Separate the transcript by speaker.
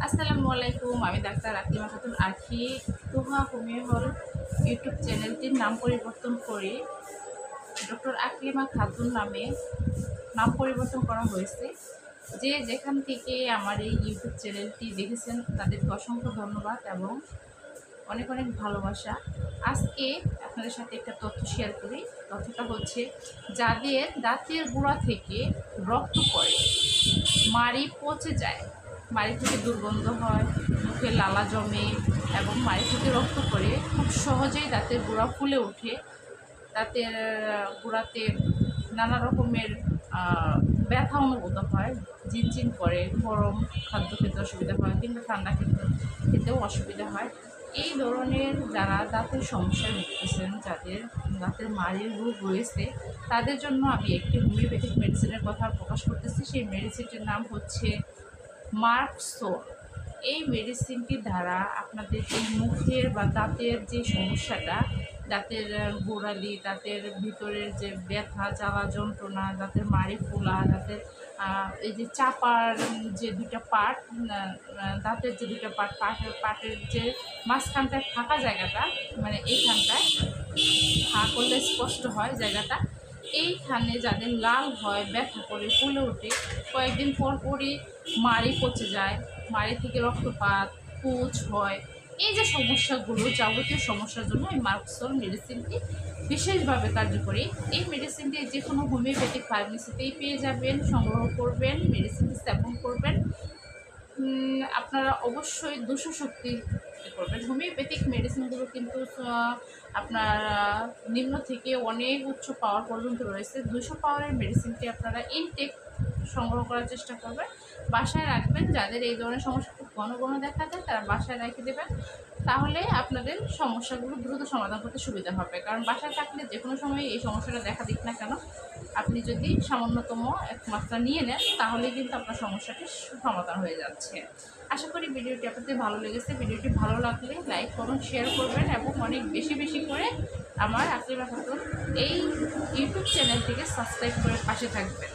Speaker 1: আসসালামু আলাইকুম। আমি ডাক্তার আকলিমা খাতুন আখি। তুহা হোমিও হল ইউটিউব চ্যানেলটির নাম পরিবর্তন করে ডক্টর আকলিমা খাতুন নামে নাম পরিবর্তন করা হয়েছে। যে যেখান থেকে আমার এই ইউটিউব চ্যানেলটি দেখেছেন তাদেরকে অসংখ্য ধন্যবাদ এবং অনেক অনেক ভালোবাসা। আজকে আপনাদের সাথে একটা তথ্য শেয়ার করি। তথ্যটা হচ্ছে, যাদের দাঁতের গোড়া থেকে রক্ত পড়ে, মাড়ি পচে যায়, মাড়ি থেকে দুর্গন্ধ হয়, মুখে লালা জমে এবং মাড়ি থেকে রক্ত পড়ে, খুব সহজেই দাঁতের গোড়া ফুলে ওঠে, দাঁতের গোড়াতে নানা রকমের ব্যথা অনুভূত হয়, ঝিনঝিন করে, গরম খাদ্য খেতে অসুবিধা হয় কিংবা ঠান্ডা খেতেও অসুবিধা হয়। এই ধরনের যারা দাঁতের সমস্যায় ভুগতেছেন, যাদের দাঁতের মাড়ির রোগ রয়েছে, তাদের জন্য আমি একটি হোমিওপ্যাথিক মেডিসিনের কথা প্রকাশ করতেছি। সেই মেডিসিনটির নাম হচ্ছে মার্কসোল। এই মেডিসিনটির দ্বারা আপনাদের এই মুখের বা দাঁতের যে সমস্যাটা, দাঁতের গোড়ালি, দাঁতের ভিতরের যে ব্যথা, জ্বালা যন্ত্রণা, দাঁতের মাড়ি ফোলা, দাঁতের এই যে চাপার যে দুইটা পার্ট, দাঁতের যে দুইটা পার্টের যে মাঝখানটায় ফাঁকা জায়গাটা, মানে এইখানটায় হা করলে স্পষ্ট হয় জায়গাটা, এইখানে যাদের লাল হয়, ব্যথা করে, ফুলে ওঠে, কয়েকদিন পর পরই মাড়ি পচে যায়, মাড়ি থেকে রক্তপাত, পুঁজ হয়, এই যে সমস্যাগুলো, যাবতীয় সমস্যার জন্য এই মার্কসোল মেডিসিনটি বিশেষভাবে কার্যকরী। এই মেডিসিনটি যে কোনো হোমিওপ্যাথিক ফার্মেসিতেই পেয়ে যাবেন, সংগ্রহ করবেন, মেডিসিনটি সেবন করবেন। আপনারা অবশ্যই 200 শক্তি করবেন। হোমিওপ্যাথিক মেডিসিনগুলো কিন্তু আপনার নিম্ন থেকে অনেক উচ্চ পাওয়ার পর্যন্ত রয়েছে। 200 পাওয়ারের মেডিসিনটি আপনারা ইনটেক সংগ্রহ করার চেষ্টা করবেন, বাসায় রাখবেন। যাদের এই ধরনের সমস্যা খুব ঘন ঘন দেখা যায়, তারা বাসায় রেখে দেবেন, তাহলে আপনাদের সমস্যাগুলো দ্রুত সমাধান করতে সুবিধা হবে। কারণ বাসায় থাকলে যে কোনো সময় এই সমস্যাটা দেখা দিক না কেন, আপনি যদি সামান্যতম এক মাত্রা নিয়ে নেন, তাহলে কিন্তু আপনার সমস্যাটি সমাধান হয়ে যাচ্ছে। আশা করি ভিডিওটি আপনাদের ভালো লেগেছে। ভিডিওটি ভালো লাগলে লাইক করুন, শেয়ার করবেন এবং অনেক বেশি বেশি করে আমার আকলিমা খাতুন এই ইউটিউব চ্যানেলটিকে সাবস্ক্রাইব করে পাশে থাকবেন।